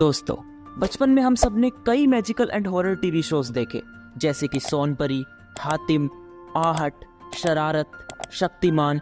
दोस्तों, बचपन में हम सब ने कई magical and horror TV shows देखे, जैसे कि सोनपरी, हातिम, आहट, शरारत, शक्तिमान,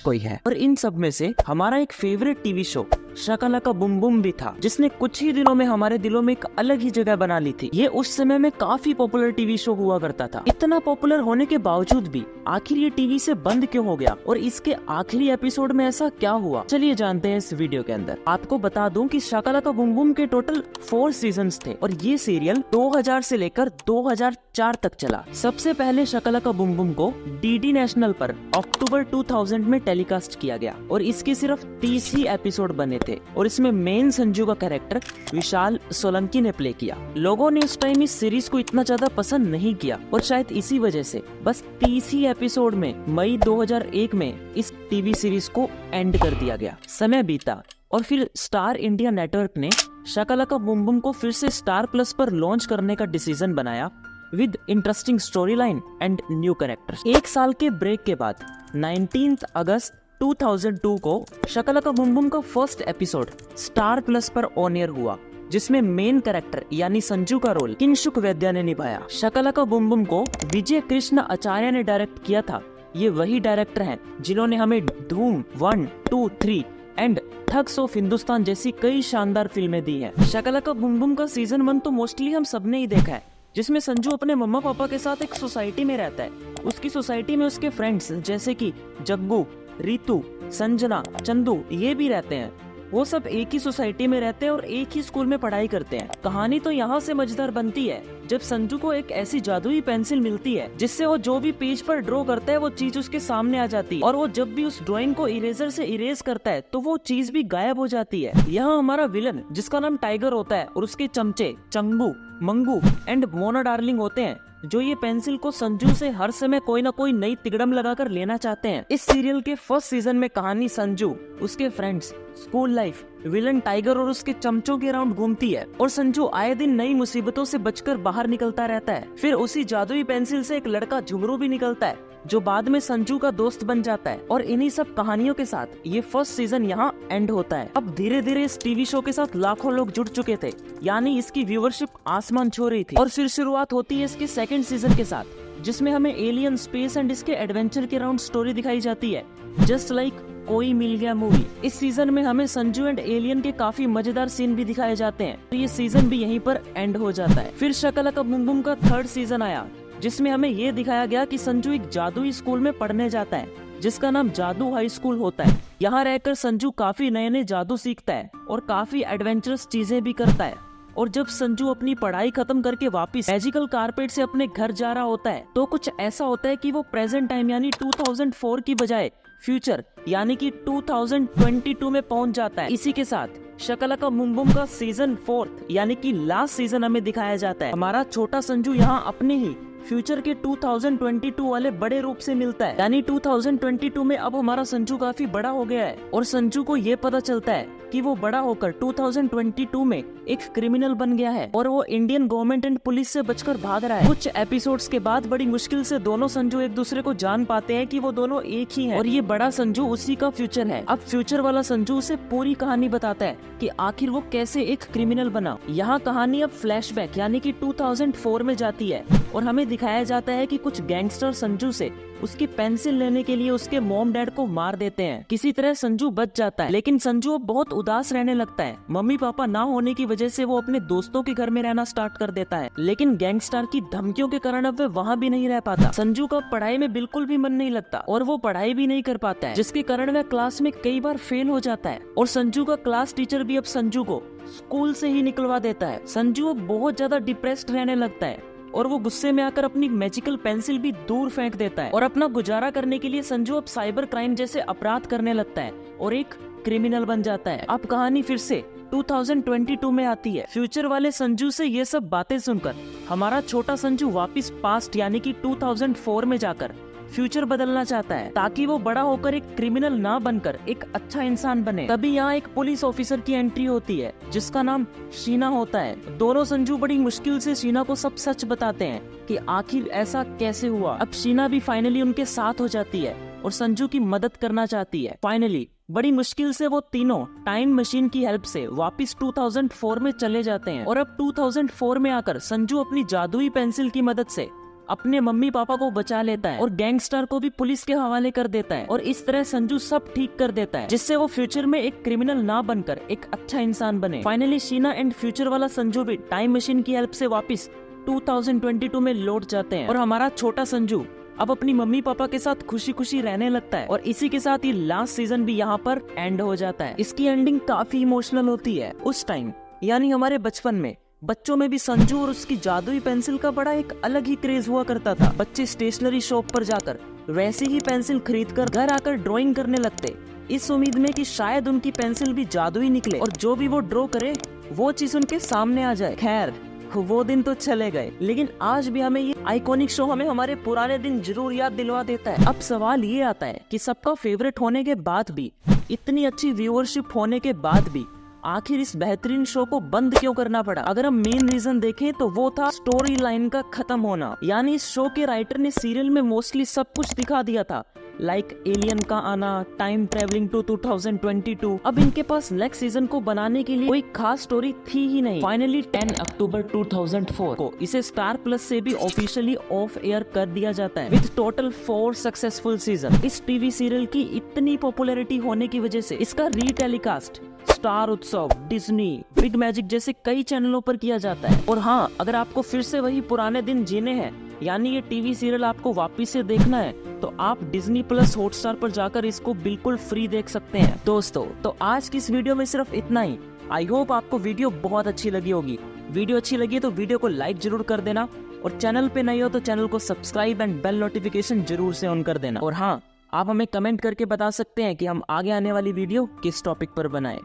कोई है। और इन सब में से हमारा एक favourite TV show Shakalaka boom boom भी था, जिसने कुछ ही दिनों में हमारे दिलों में एक अलग ही जगह बना ली थी। ये उस समय में काफी पॉपुलर टीवी शो हुआ करता था। इतना पॉपुलर होने के बावजूद भी आखिर ये टीवी से बंद क्यों हो गया और इसके आखिरी एपिसोड में ऐसा क्या हुआ, चलिए जानते हैं इस वीडियो के अंदर। आपको बता दूं कि शाकालाका बूम बूम के टोटल 4 सीजन्स थे और ये सीरियल 2000 से लेकर 2004 तक चला। सबसे पहले शाकालाका बूम बूम को डीडी नेशनल पर अक्टूबर 2000 में टेलीकास्ट किया गया और इसके सिर्फ 30 ही एपिसोड बने थे और इसमें मेन संजू का कैरेक्टर विशाल सोलंकी ने प्ले किया। लोगों ने उस टाइम इस सीरीज को इतना ज्यादा पसंद नहीं किया और शायद इसी वजह से बस 30 ही एपिसोड में मई 2001 में इस टीवी सीरीज को एंड कर दिया गया। समय बीता और फिर स्टार इंडिया नेटवर्क ने शाकालाका बूम बूम को फिर से स्टार प्लस पर लॉन्च करने का डिसीजन बनाया with interesting story line and new characters. एक साल के ब्रेक के बाद 19 अगस्त 2002 को शाकालाका बूम बूम का फर्स्ट एपिसोड स्टार प्लस पर ऑन एयर हुआ, जिसमें मेन कैरेक्टर यानी संजू का रोल किंशुक वैद्या ने निभाया। शाकालाका बूम बूम को विजय कृष्ण आचार्य ने डायरेक्ट किया था। ये वही डायरेक्टर हैं जिन्होंने हमें धूम 1, 2, 3 एंड ठग्स ऑफ हिंदुस्तान जैसी कई शानदार फिल्में दी हैं। शाकालाका बूम बूम का सीजन 1 तो मोस्टली हम सबने ही देखा है, जिसमें संजू अपने मम्मा पापा के साथ एक सोसाइटी में रहता है। उसकी सोसाइटी में उसके फ्रेंड्स जैसे कि जग्गू, रितु, संजना, चंदू ये भी रहते हैं। वो सब एक ही सोसाइटी में रहते हैं और एक ही स्कूल में पढ़ाई करते हैं। कहानी तो यहाँ से मजेदार बनती है जब संजू को एक ऐसी जादुई पेंसिल मिलती है जिससे वो जो भी पेज पर ड्रॉ करता है वो चीज उसके सामने आ जाती है और वो जब भी उस ड्राइंग को इरेजर से इरेज करता है तो वो चीज भी गायब हो जाती है। यहाँ हमारा विलन जिसका नाम टाइगर होता है और उसके चमचे चंगू, मंगू एंड मोना डार्लिंग होते हैं, जो ये पेंसिल को संजू से हर समय कोई ना कोई नई तिगड़म लगाकर लेना चाहते हैं। इस सीरियल के फर्स्ट सीजन में कहानी संजू, उसके friends, school life, villain tiger और उसके चमचों के अराउंड घूमती है और संजू आए दिन नई मुसीबतों से बचकर बाहर निकलता रहता है। फिर उसी जादुई पेंसिल से एक लड़का झुमरू भी निकलता है जो बाद में संजू का दोस्त बन जाता है। और इन्हीं सब कहानियों के साथ ये फर्स्ट सीजन यहाँ एंड होता है। अब धीरे धीरे इस टीवी शो के साथ लाखों लोग जुड़ चुके थे, यानी इसकी व्यूवरशिप आसमान छू रही थी। और फिर शुरुआत होती है इसके सेकंड सीजन के साथ, जिसमें हमें एलियन, स्पेस एंड इसके एडवेंचर के अराउंड स्टोरी दिखाई जाती है, जस्ट लाइक कोई मिल गया मूवी। इस सीजन में हमें संजू एंड एलियन के काफी मजेदार सीन भी दिखाए जाते हैं। तो ये सीजन भी यहीं पर एंड हो जाता है। फिर शाकालाका बूम बूम का थर्ड सीजन आया, जिसमें हमें ये दिखाया गया कि संजू एक जादुई स्कूल में पढ़ने जाता है जिसका नाम जादू हाई स्कूल होता है। यहाँ रहकर संजू काफी नए नए जादू सीखता है और काफी एडवेंचरस चीजें भी करता है। और जब संजू अपनी पढ़ाई खत्म करके वापस मैजिकल कारपेट से अपने घर जा रहा होता है तो कुछ ऐसा होता है कि वो प्रेजेंट टाइम यानी 2004 की बजाय फ्यूचर यानी कि 2022 में पहुंच जाता है। इसी के साथ शाकालाका बूम बूम का सीजन 4 यानी कि लास्ट सीजन हमें दिखाया जाता है। हमारा छोटा संजू यहाँ अपने ही फ्यूचर के 2022 वाले बड़े रूप से मिलता है, यानी 2022 में अब हमारा संजू काफी बड़ा हो गया है और संजू को ये पता चलता है कि वो बड़ा होकर 2022 में एक क्रिमिनल बन गया है और वो इंडियन गवर्नमेंट एंड पुलिस से बचकर भाग रहा है। कुछ एपिसोड्स के बाद बड़ी मुश्किल से दोनों संजू एक दूसरे को जान पाते हैं कि वो दोनों एक ही हैं और ये बड़ा संजू उसी का फ्यूचर है। अब फ्यूचर वाला संजू उसे पूरी कहानी बताता है कि आखिर वो कैसे एक क्रिमिनल बना। यहाँ कहानी अब फ्लैशबैक यानी कि 2004 में जाती है और हमें दिखाया जाता है कि कुछ गैंगस्टर संजू से उसकी पेंसिल लेने के लिए उसके मॉम डैड को मार देते हैं। किसी तरह संजू बच जाता है, लेकिन संजू अब बहुत उदास रहने लगता है। मम्मी पापा ना होने की वजह से वो अपने दोस्तों के घर में रहना स्टार्ट कर देता है, लेकिन गैंगस्टर की धमकियों के कारण अब वह वहाँ भी नहीं रह पाता। संजू का पढ़ाई में बिल्कुल भी मन नहीं लगता और वो पढ़ाई भी नहीं कर पाता है, जिसके कारण वह क्लास में कई बार फेल हो जाता है और संजू का क्लास टीचर भी अब संजू को स्कूल से ही निकलवा देता है। संजू अब बहुत ज्यादा डिप्रेस्ड रहने लगता है और वो गुस्से में आकर अपनी मैजिकल पेंसिल भी दूर फेंक देता है और अपना गुजारा करने के लिए संजू अब साइबर क्राइम जैसे अपराध करने लगता है और एक क्रिमिनल बन जाता है। अब कहानी फिर से 2022 में आती है। फ्यूचर वाले संजू से ये सब बातें सुनकर हमारा छोटा संजू वापस पास्ट यानी कि 2004 में जाकर फ्यूचर बदलना चाहता है ताकि वो बड़ा होकर एक क्रिमिनल ना बनकर एक अच्छा इंसान बने। तभी यहाँ एक पुलिस ऑफिसर की एंट्री होती है जिसका नाम शीना होता है। दोनों संजू बड़ी मुश्किल से शीना को सब सच बताते हैं कि आखिर ऐसा कैसे हुआ। अब शीना भी फाइनली उनके साथ हो जाती है और संजू की मदद करना चाहती है। फाइनली बड़ी मुश्किल से वो तीनों टाइम मशीन की हेल्प से वापस 2004 में चले जाते हैं और अब 2004 में आकर संजू अपनी जादुई पेंसिल की मदद से अपने मम्मी पापा को बचा लेता है और गैंगस्टर को भी पुलिस के हवाले कर देता है और इस तरह संजू सब ठीक कर देता है, जिससे वो फ्यूचर में एक क्रिमिनल ना बनकर एक अच्छा इंसान बने। फाइनली शीना एंड फ्यूचर वाला संजू भी टाइम मशीन की हेल्प से वापस 2022 में लौट जाते हैं और हमारा छोटा संजू अब अपनी मम्मी पापा के साथ खुशी खुशी रहने लगता है। और इसी के साथ ये लास्ट सीजन भी यहाँ पर एंड हो जाता है। इसकी एंडिंग काफी इमोशनल होती है। उस टाइम यानी हमारे बचपन में बच्चों में भी संजू और उसकी जादुई पेंसिल का बड़ा एक अलग ही क्रेज हुआ करता था। बच्चे स्टेशनरी शॉप पर जाकर वैसी ही पेंसिल खरीदकर घर आकर ड्राइंग करने लगते, इस उम्मीद में कि शायद उनकी पेंसिल भी जादुई निकले और जो भी वो ड्रॉ करे वो चीज उनके सामने आ जाए। खैर वो दिन तो चले गए, लेकिन आज भी हमें ये आइकॉनिक शो हमें हमारे पुराने दिन जरूर याद दिलवा देता है। अब सवाल ये आता है कि सबका फेवरेट होने के बाद भी, इतनी अच्छी व्यूअरशिप होने के बाद भी आखिर इस बेहतरीन शो को बंद क्यों करना पड़ा? अगर हम मेन रीजन देखें तो वो था स्टोरी लाइन का खत्म होना। यानी इस शो के राइटर ने सीरियल में मोस्टली सब कुछ दिखा दिया था, लाइक एलियन का आना, टाइम ट्रेवलिंग टू 2022। अब इनके पास नेक्स्ट सीजन को बनाने के लिए कोई खास स्टोरी थी ही नहीं। फाइनली 10 अक्टूबर 2004 को इसे स्टार प्लस से भी ऑफिशियली ऑफ एयर कर दिया जाता है विद टोटल 4 सक्सेसफुल सीजन। इस टीवी सीरियल की इतनी पॉपुलैरिटी होने की वजह से इसका रीटेलीकास्ट स्टार उत्सव, डिज्नी, बिग मैजिक जैसे कई चैनलों पर किया जाता है। और हाँ, अगर आपको फिर से वही पुराने दिन जीने हैं, यानी ये टीवी सीरियल आपको वापस से देखना है, तो आप डिज्नी प्लस हॉटस्टार पर जाकर इसको बिल्कुल फ्री देख सकते हैं। दोस्तों, तो आज की इस वीडियो में सिर्फ इतना ही। आई होप आपको वीडियो बहुत अच्छी लगी होगी। वीडियो अच्छी लगी तो वीडियो को लाइक जरूर कर देना और चैनल पे नए हो तो चैनल को सब्सक्राइब एंड बेल नोटिफिकेशन जरूर से ऑन कर देना। और हाँ, आप हमें कमेंट करके बता सकते हैं कि हम आगे आने वाली वीडियो किस टॉपिक पर बनाएं।